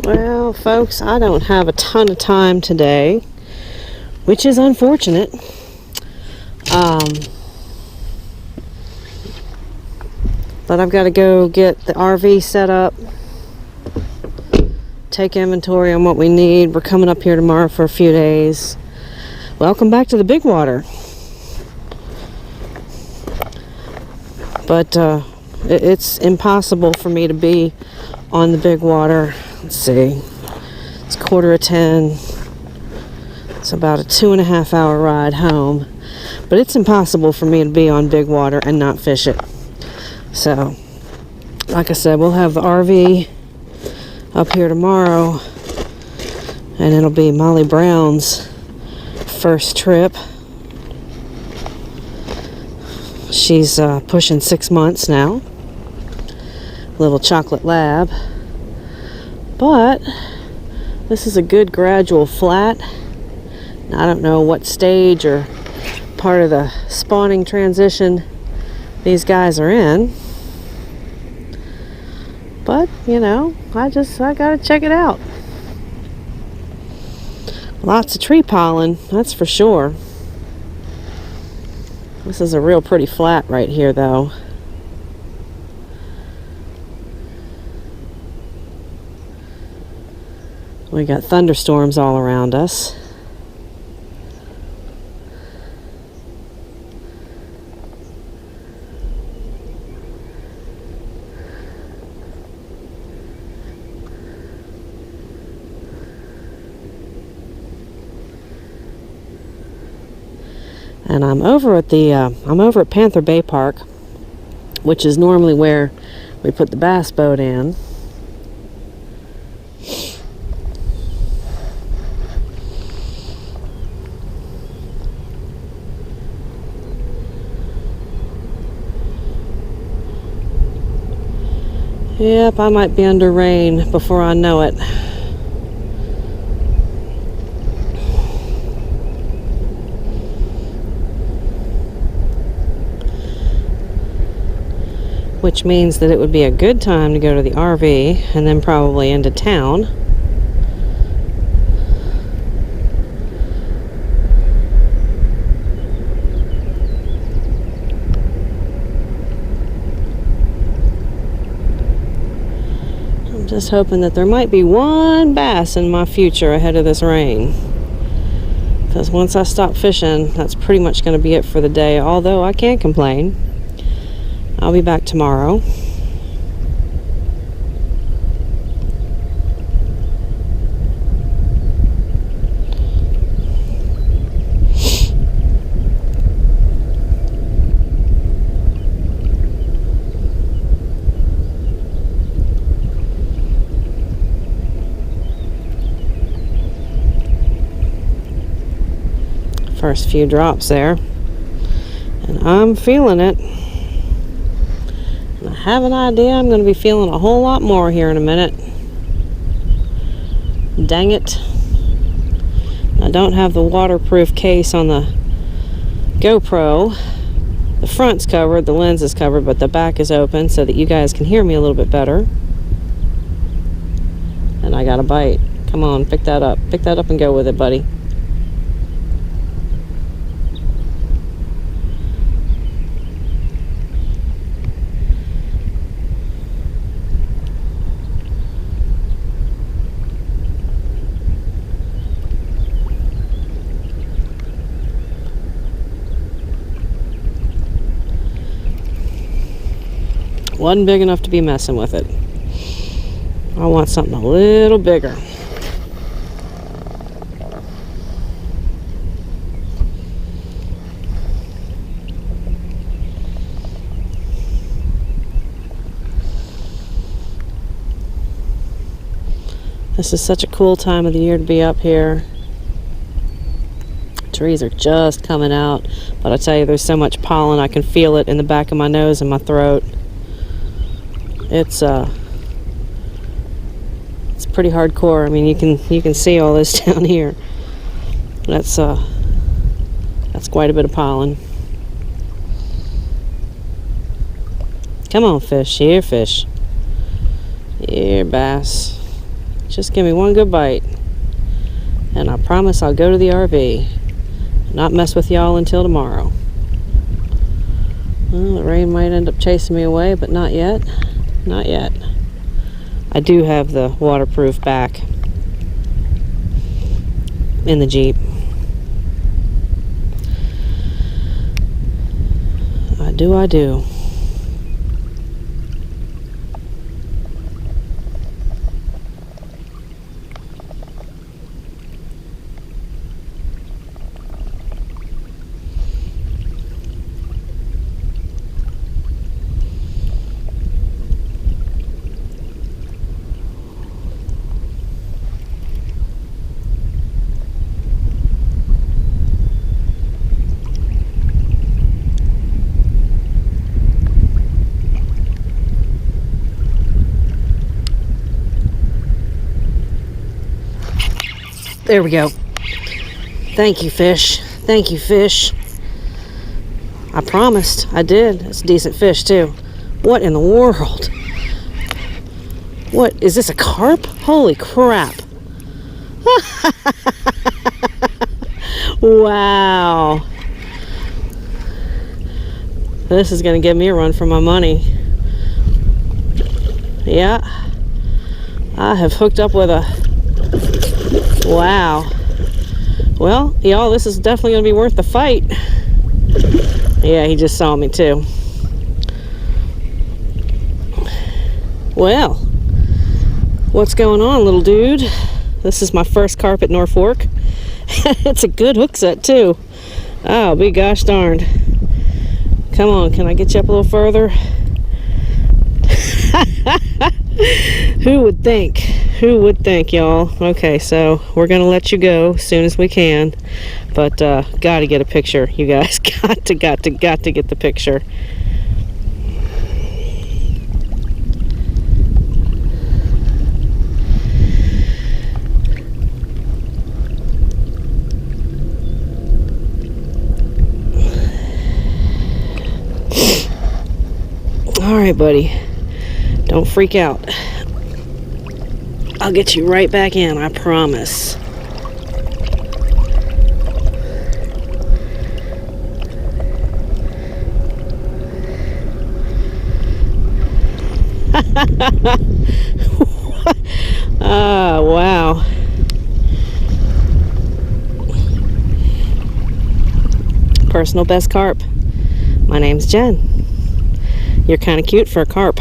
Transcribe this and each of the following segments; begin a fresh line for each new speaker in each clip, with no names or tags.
Well, folks, I don't have a ton of time today, which is unfortunate. But I've got to go get the RV set up, take inventory on what we need. We're coming up here tomorrow for a few days. Welcome back to the big water. But it's impossible for me to be on the big water. Let's see, it's 9:45. It's about a 2.5 hour ride home, but it's impossible for me to be on big water and not fish it. So, like I said, we'll have the RV up here tomorrow, and it'll be Molly Brown's first trip. She's pushing 6 months now. Little chocolate lab. But this is a good gradual flat. I don't know what stage or part of the spawning transition these guys are in. But, you know, I gotta check it out. Lots of tree pollen, that's for sure. This is a real pretty flat right here, though. We got thunderstorms all around us. And I'm over at Panther Bay Park, which is normally where we put the bass boat in. Yep, I might be under rain before I know it. Which means that it would be a good time to go to the RV and then probably into town. I'm just hoping that there might be one bass in my future ahead of this rain. Because once I stop fishing, that's pretty much going to be it for the day. Although I can't complain. I'll be back tomorrow. First few drops there, and I'm feeling it. I have an idea I'm going to be feeling a whole lot more here in a minute. Dang it. I don't have the waterproof case on the GoPro. The front's covered, the lens is covered, but the back is open so that you guys can hear me a little bit better. And I got a bite. Come on, pick that up. Pick that up and go with it, buddy. Wasn't big enough to be messing with it. I want something a little bigger. This is such a cool time of the year to be up here. Trees are just coming out, but I tell you, there's so much pollen, I can feel it in the back of my nose and my throat. It's pretty hardcore. I mean, you can see all this down here. That's quite a bit of pollen. Come on, fish. Here, fish. Here, bass. Just give me one good bite. And I promise I'll go to the RV. Not mess with y'all until tomorrow. Well, the rain might end up chasing me away, but not yet. Not yet. I do have the waterproof back in the Jeep. I do. There we go. Thank you, fish. Thank you, fish. I promised. I did. It's a decent fish, too. What in the world? What? Is this a carp? Holy crap. Wow. This is going to give me a run for my money. Yeah. I have hooked up with a... Wow. Well, y'all, this is definitely going to be worth the fight. Yeah, he just saw me too. Well, what's going on, little dude? This is my first carp at Norfolk. It's a good hook set too. Oh, be gosh darned. Come on, can I get you up a little further? Who would think? Who would think, y'all? Okay, so we're gonna let you go as soon as we can, but gotta get a picture, you guys. got to get the picture. All right, buddy. Don't freak out. I'll get you right back in, I promise. Ah, wow. Personal best carp. My name's Jen. You're kind of cute for a carp.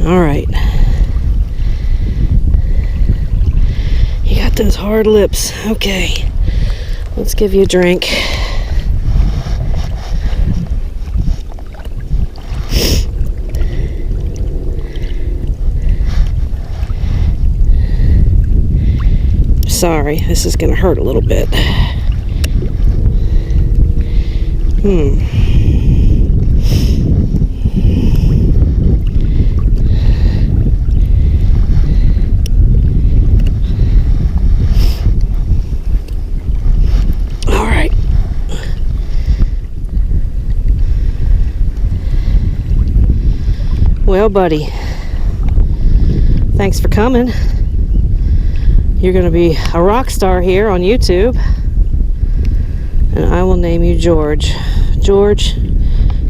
All right. You got those hard lips. Okay. Let's give you a drink. Sorry, this is gonna hurt a little bit. Well, buddy, thanks for coming. You're going to be a rock star here on YouTube, and I will name you George. George,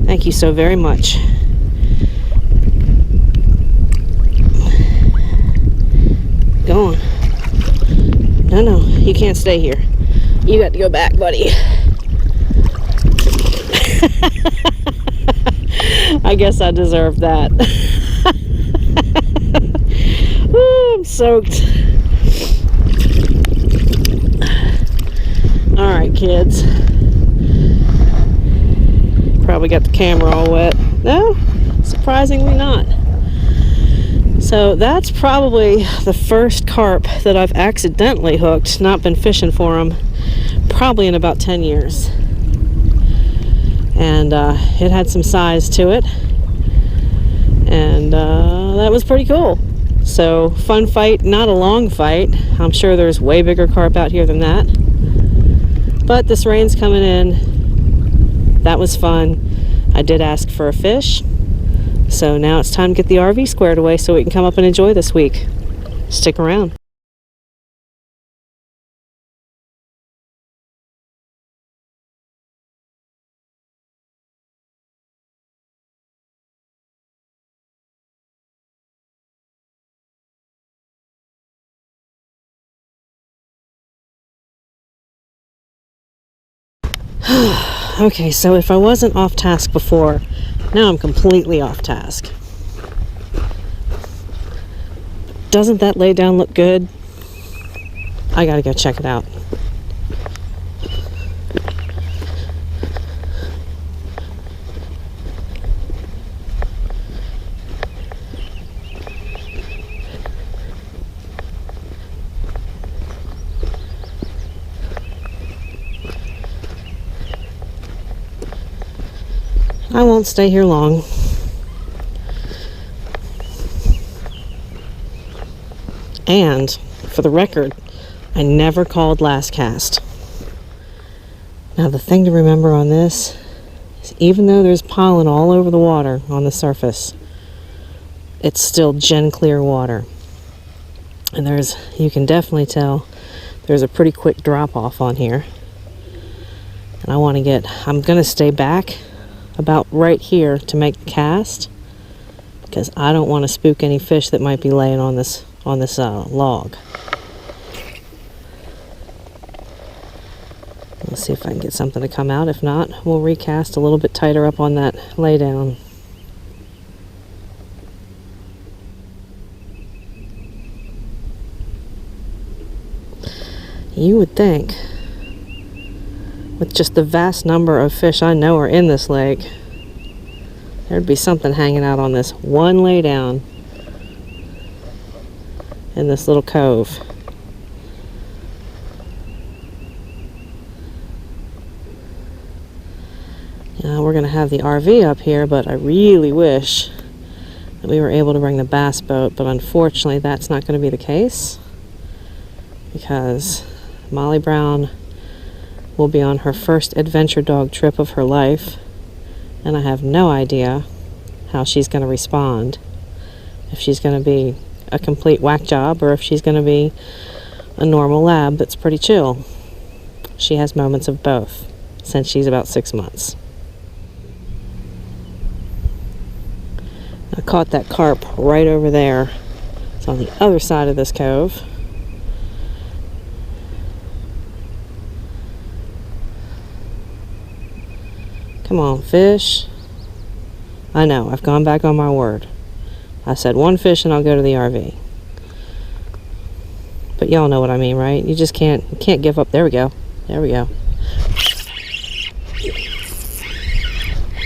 thank you so very much. Go on. No, you can't stay here. You got to go back, buddy. I guess I deserve that. Ooh, I'm soaked. Alright, kids. Probably got the camera all wet. No, surprisingly not. So that's probably the first carp that I've accidentally hooked, not been fishing for them, probably in about 10 years. And it had some size to it, and that was pretty cool. So fun fight, not a long fight. I'm sure there's way bigger carp out here than that, but this rain's coming in. That was fun. I did ask for a fish, so now it's time to get the RV squared away so we can come up and enjoy this week. Stick around. Okay, so if I wasn't off task before, now I'm completely off task. Doesn't that lay down look good? I gotta go check it out. I won't stay here long. And, for the record, I never called last cast. Now the thing to remember on this is even though there's pollen all over the water on the surface, it's still gen clear water. And you can definitely tell there's a pretty quick drop off on here. And I'm gonna stay back about right here to make the cast because I don't want to spook any fish that might be laying on this log. Let's see if I can get something to come out. If not, we'll recast a little bit tighter up on that lay down. You would think, with just the vast number of fish I know are in this lake, there'd be something hanging out on this one lay down in this little cove. We're going to have the RV up here, but I really wish that we were able to bring the bass boat, but unfortunately that's not going to be the case because Molly Brown will be on her first adventure dog trip of her life, and I have no idea how she's going to respond. If she's going to be a complete whack job or if she's going to be a normal lab that's pretty chill. She has moments of both since she's about 6 months. I caught that carp right over there. It's on the other side of this cove. Come on, fish. I know, I've gone back on my word. I said one fish and I'll go to the RV. But y'all know what I mean, right? You just can't give up. There we go. There we go.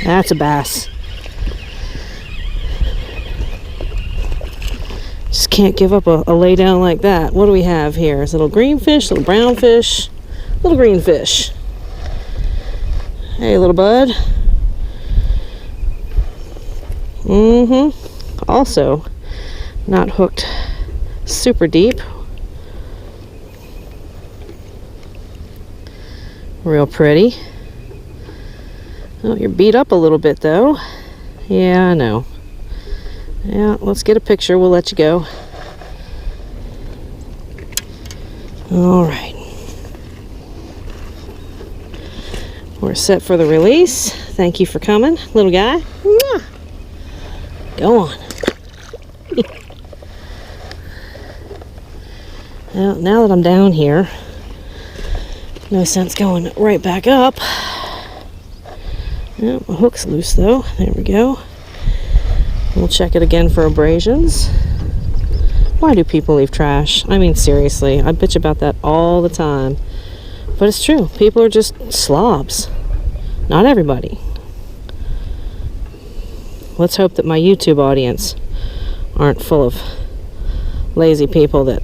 That's a bass. Just can't give up a lay down like that. What do we have here? Is little green fish, little brown fish, little green fish. Hey, little bud. Also, not hooked super deep. Real pretty. Oh, you're beat up a little bit though. Yeah, I know. Yeah, let's get a picture. We'll let you go. All right. We're set for the release. Thank you for coming, little guy. Mwah. Go on. Now that I'm down here, no sense going right back up. Yeah, my hook's loose though. There we go. We'll check it again for abrasions. Why do people leave trash? I mean, seriously, I bitch about that all the time. But it's true. People are just slobs. Not everybody. Let's hope that my YouTube audience aren't full of lazy people that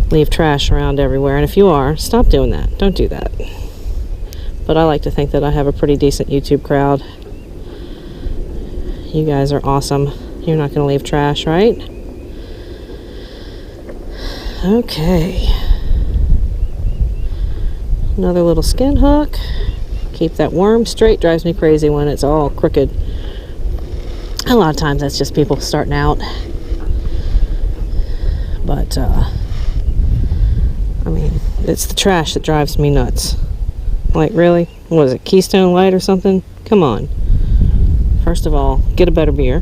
leave trash around everywhere. And if you are, stop doing that. Don't do that. But I like to think that I have a pretty decent YouTube crowd. You guys are awesome. You're not going to leave trash, right? Okay. Another little skin hook. Keep that worm straight. Drives me crazy when it's all crooked. A lot of times that's just people starting out. But, I mean, it's the trash that drives me nuts. Like, really? What is it, Keystone Light or something? Come on. First of all, get a better beer.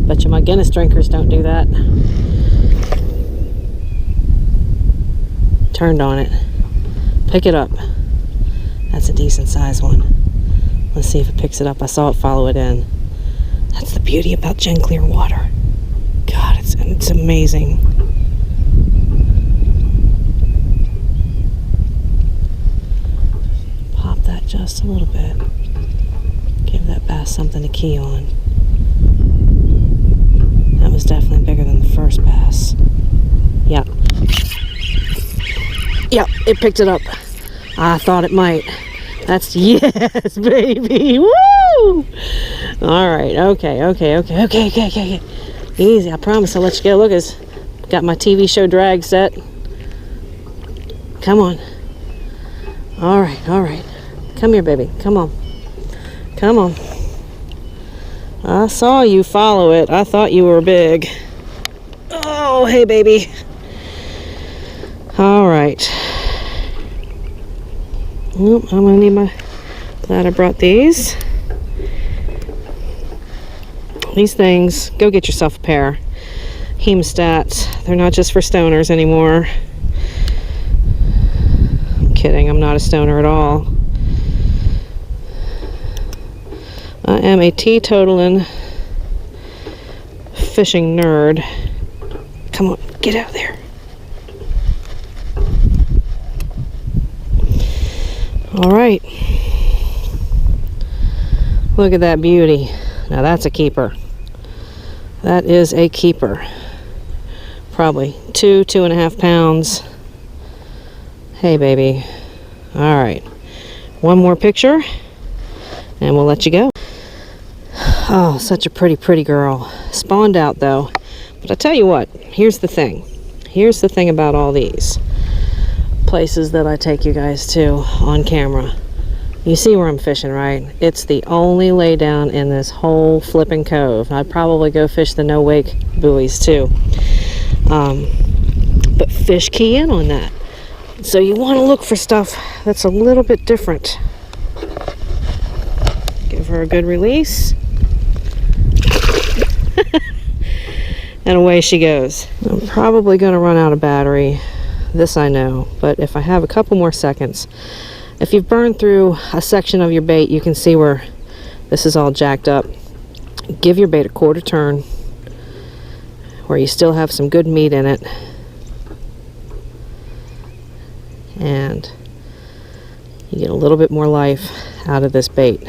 Bet you my Guinness drinkers don't do that. Turned on it. Pick it up. That's a decent size one. Let's see if it picks it up. I saw it follow it in. That's the beauty about GenClear water. God, it's amazing. Pop that just a little bit. Give that bass something to key on. That was definitely bigger than the first bass. Yep. Yep, it picked it up. I thought it might. That's, yes, baby. Woo! Alright, okay. Easy, I promise I'll let you go. Look, it's got my TV show drag set. Come on. Alright. Come here, baby. Come on. I saw you follow it. I thought you were big. Oh, hey, baby. Alright. I'm gonna need my, glad I brought these. These things, go get yourself a pair. Hemostats, they're not just for stoners anymore. I'm kidding, I'm not a stoner at all. I am a teetotaling fishing nerd. Come on, get out of there. Alright. Look at that beauty. Now that's a keeper. That is a keeper. Probably 2.5 pounds. Hey, baby. Alright. One more picture, and we'll let you go. Oh, such a pretty girl. Spawned out, though. But I tell you what, here's the thing. Here's the thing about all these places that I take you guys to on camera. You see where I'm fishing, right? It's the only lay down in this whole flipping cove. I'd probably go fish the no wake buoys too. But fish key in on that. So you want to look for stuff that's a little bit different. Give her a good release. And away she goes. I'm probably going to run out of battery. This I know, but if I have a couple more seconds, if you've burned through a section of your bait, you can see where this is all jacked up. Give your bait a quarter turn where you still have some good meat in it, and you get a little bit more life out of this bait.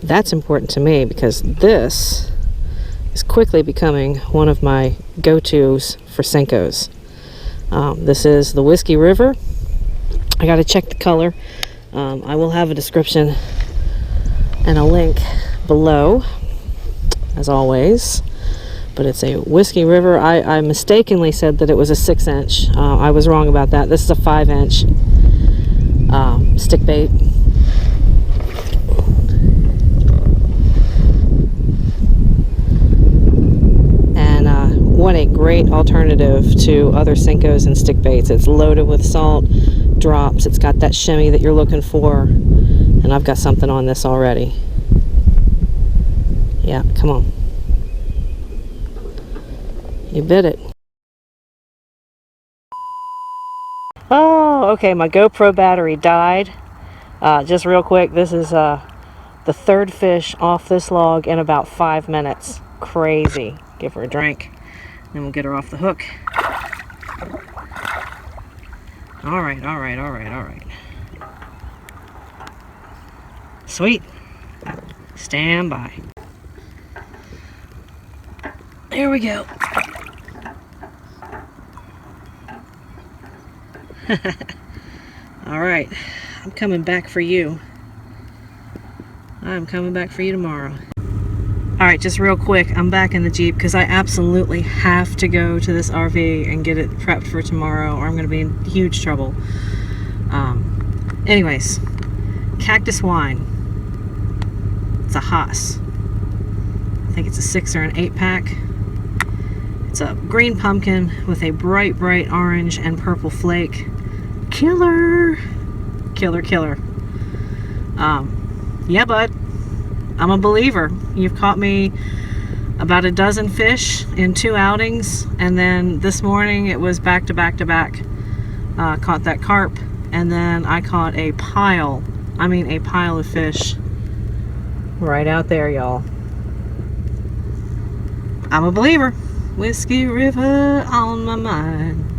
That's important to me because this is quickly becoming one of my go-tos for Senkos. This is the Whiskey River. I gotta check the color. I will have a description and a link below, as always. But it's a Whiskey River. I mistakenly said that it was a 6-inch. I was wrong about that. This is a 5-inch stick bait. What a great alternative to other Senkos and stick baits. It's loaded with salt, drops, it's got that shimmy that you're looking for, and I've got something on this already. Yeah, come on. You bit it. Oh, okay, my GoPro battery died. Just real quick, this is the third fish off this log in about 5 minutes. Crazy. Give her a drink. Then we'll get her off the hook. All right. Sweet. Stand by. There we go. All right. I'm coming back for you. I'm coming back for you tomorrow. Alright, just real quick, I'm back in the Jeep because I absolutely have to go to this RV and get it prepped for tomorrow or I'm going to be in huge trouble. Anyways, Cactus Wine. It's a Haas. I think it's a 6 or an 8 pack. It's a green pumpkin with a bright, bright orange and purple flake. Killer. Killer, killer. Yeah, bud. I'm a believer. You've caught me about a dozen fish in 2 outings, and then this morning it was back to back to back. Caught that carp, and then I caught a pile of fish right out there, y'all. I'm a believer. Whiskey River on my mind.